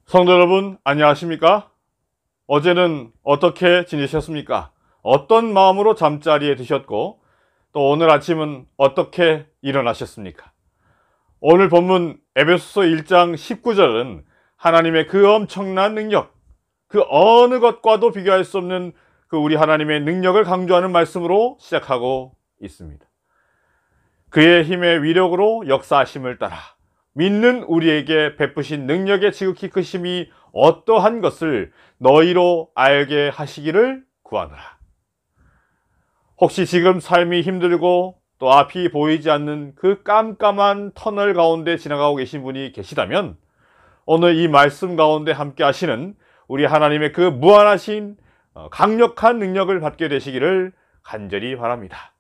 성도 여러분, 안녕하십니까? 어제는 어떻게 지내셨습니까? 어떤 마음으로 잠자리에 드셨고, 또 오늘 아침은 어떻게 일어나셨습니까? 오늘 본문 에베소서 1장 19절은 하나님의 그 엄청난 능력, 그 어느 것과도 비교할 수 없는 그 우리 하나님의 능력을 강조하는 말씀으로 시작하고 있습니다. 그의 힘의 위력으로 역사하심을 따라 믿는 우리에게 베푸신 능력의 지극히 크심이 어떠한 것을 너희로 알게 하시기를 구하노라. 혹시 지금 삶이 힘들고 또 앞이 보이지 않는 그 깜깜한 터널 가운데 지나가고 계신 분이 계시다면 오늘 이 말씀 가운데 함께 하시는 우리 하나님의 그 무한하신 강력한 능력을 받게 되시기를 간절히 바랍니다.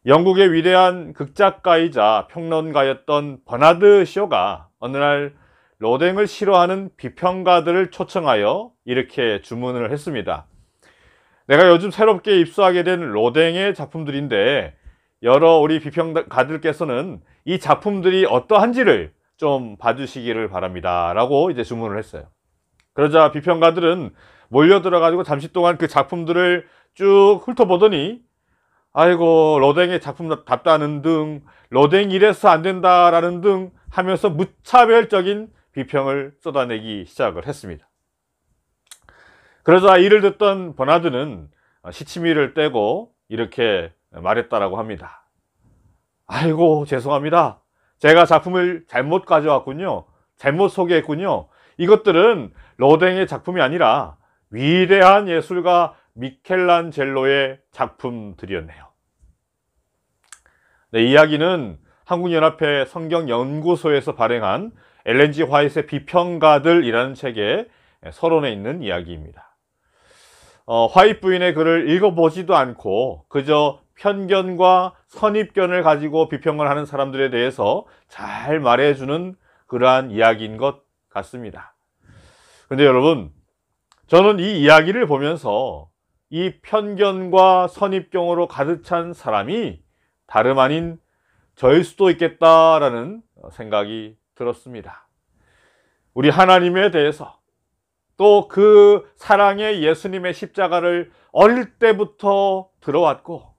영국의 위대한 극작가이자 평론가였던 버나드 쇼가 어느 날 로댕을 싫어하는 비평가들을 초청하여 이렇게 주문을 했습니다. 내가 요즘 새롭게 입수하게 된 로댕의 작품들인데 여러 우리 비평가들께서는 이 작품들이 어떠한지를 좀 봐주시기를 바랍니다 라고 이제 주문을 했어요. 그러자 비평가들은 몰려들어가지고 잠시 동안 그 작품들을 쭉 훑어보더니 아이고 로댕의 작품답다는 등 로댕 이래서 안 된다라는 등 하면서 무차별적인 비평을 쏟아내기 시작을 했습니다. 그러자 이를 듣던 버나드는 시치미를 떼고 이렇게 말했다라고 합니다. 아이고 죄송합니다. 제가 작품을 잘못 가져왔군요. 잘못 소개했군요. 이것들은 로댕의 작품이 아니라 위대한 예술가 미켈란젤로의 작품들이었네요. 네, 이야기는 한국연합회 성경연구소에서 발행한 엘렌 지 화이트의 비평가들이라는 책의 서론에 있는 이야기입니다. 화이트 부인의 글을 읽어보지도 않고 그저 편견과 선입견을 가지고 비평을 하는 사람들에 대해서 잘 말해주는 그러한 이야기인 것 같습니다. 그런데 여러분, 저는 이 이야기를 보면서 이 편견과 선입견으로 가득 찬 사람이 다름 아닌 저일 수도 있겠다라는 생각이 들었습니다. 우리 하나님에 대해서 또 그 사랑의 예수님의 십자가를 어릴 때부터 들어왔고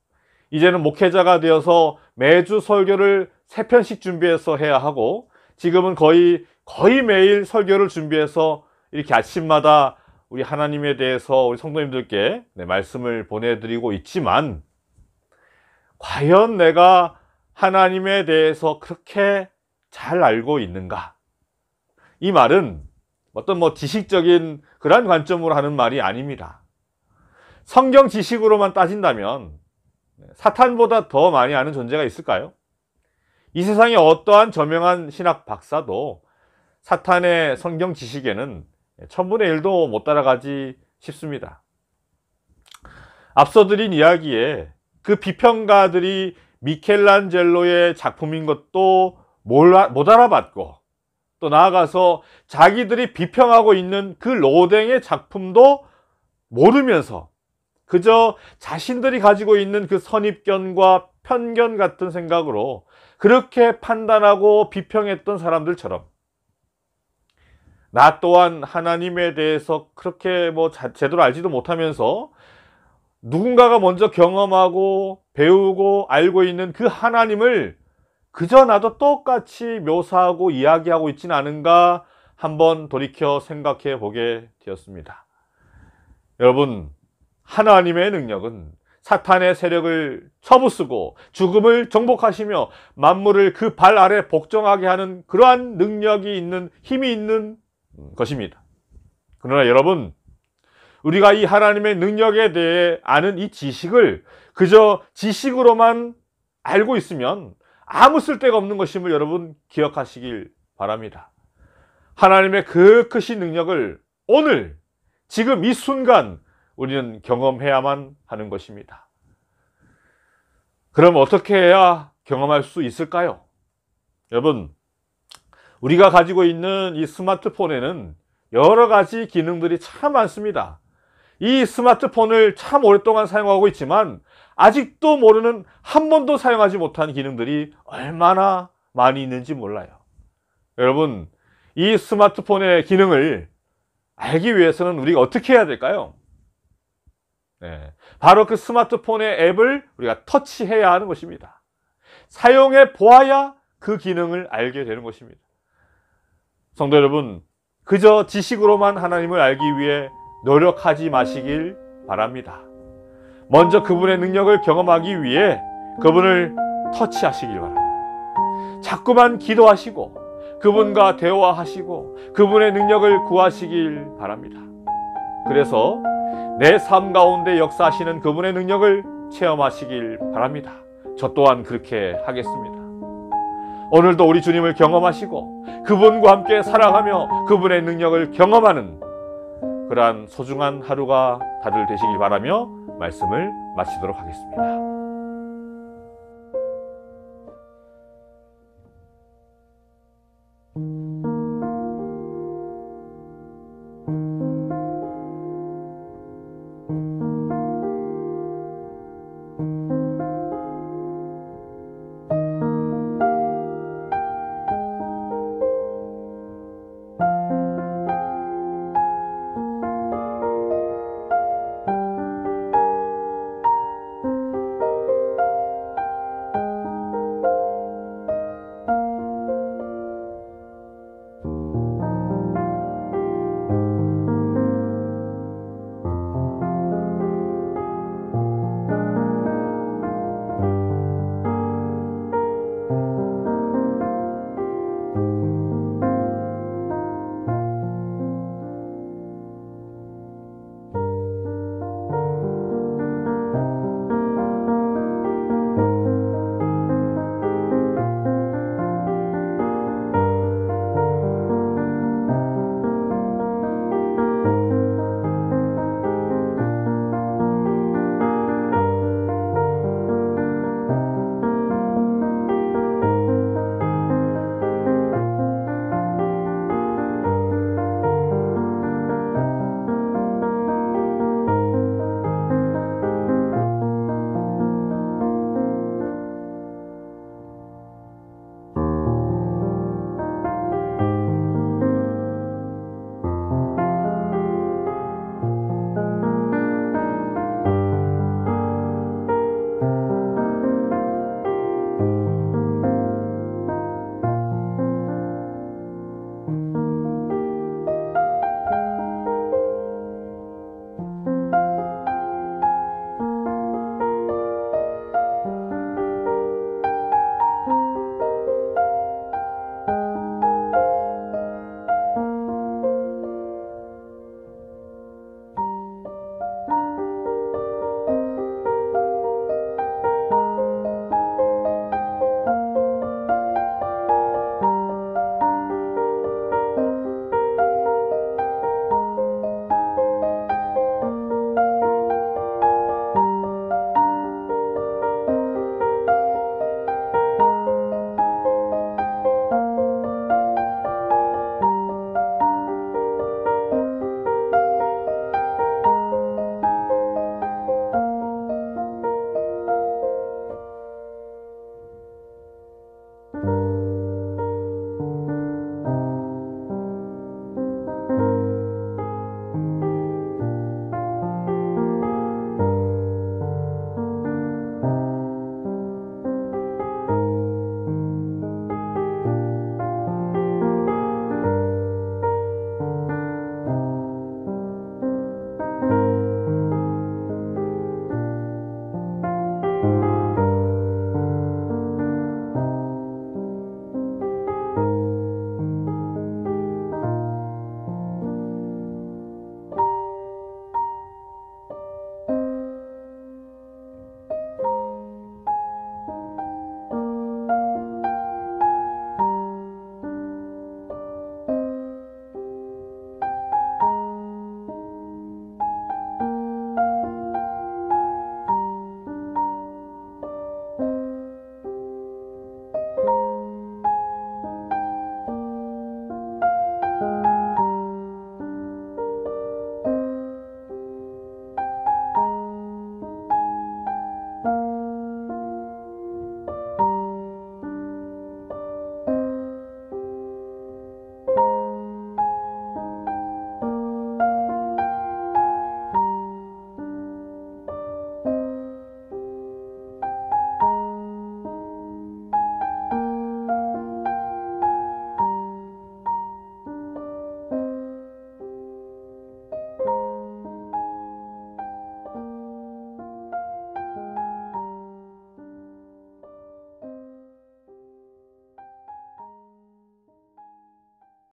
이제는 목회자가 되어서 매주 설교를 3편씩 준비해서 해야 하고 지금은 거의 매일 설교를 준비해서 이렇게 아침마다 우리 하나님에 대해서 우리 성도님들께 말씀을 보내드리고 있지만 과연 내가 하나님에 대해서 그렇게 잘 알고 있는가? 이 말은 어떤 지식적인 그런 관점으로 하는 말이 아닙니다. 성경 지식으로만 따진다면 사탄보다 더 많이 아는 존재가 있을까요? 이 세상에 어떠한 저명한 신학 박사도 사탄의 성경 지식에는 1,000분의 1도 못 따라가지 싶습니다. 앞서 드린 이야기에 그 비평가들이 미켈란젤로의 작품인 것도 못 알아봤고 또 나아가서 자기들이 비평하고 있는 그 로댕의 작품도 모르면서 그저 자신들이 가지고 있는 그 선입견과 편견 같은 생각으로 그렇게 판단하고 비평했던 사람들처럼 나 또한 하나님에 대해서 그렇게 제대로 알지도 못하면서 누군가가 먼저 경험하고 배우고 알고 있는 그 하나님을 그저 나도 똑같이 묘사하고 이야기하고 있지는 않은가 한번 돌이켜 생각해 보게 되었습니다. 여러분, 하나님의 능력은 사탄의 세력을 쳐부수고 죽음을 정복하시며 만물을 그 발 아래 복종하게 하는 그러한 능력이 있는 힘이 있는 것입니다. 그러나 여러분, 우리가 이 하나님의 능력에 대해 아는 이 지식을 그저 지식으로만 알고 있으면 아무 쓸데가 없는 것임을 여러분 기억하시길 바랍니다. 하나님의 그 크신 능력을 오늘 지금 이 순간 우리는 경험해야만 하는 것입니다. 그럼 어떻게 해야 경험할 수 있을까요? 여러분, 우리가 가지고 있는 이 스마트폰에는 여러 가지 기능들이 참 많습니다. 이 스마트폰을 참 오랫동안 사용하고 있지만 아직도 모르는 한 번도 사용하지 못한 기능들이 얼마나 많이 있는지 몰라요. 여러분, 이 스마트폰의 기능을 알기 위해서는 우리가 어떻게 해야 될까요? 네, 바로 그 스마트폰의 앱을 우리가 터치해야 하는 것입니다. 사용해 보아야 그 기능을 알게 되는 것입니다. 성도 여러분, 그저 지식으로만 하나님을 알기 위해 노력하지 마시길 바랍니다. 먼저 그분의 능력을 경험하기 위해 그분을 터치하시길 바랍니다. 자꾸만 기도하시고 그분과 대화하시고 그분의 능력을 구하시길 바랍니다. 그래서 내 삶 가운데 역사하시는 그분의 능력을 체험하시길 바랍니다. 저 또한 그렇게 하겠습니다. 오늘도 우리 주님을 경험하시고 그분과 함께 살아가며 그분의 능력을 경험하는 그러한 소중한 하루가 다들 되시길 바라며 말씀을 마치도록 하겠습니다.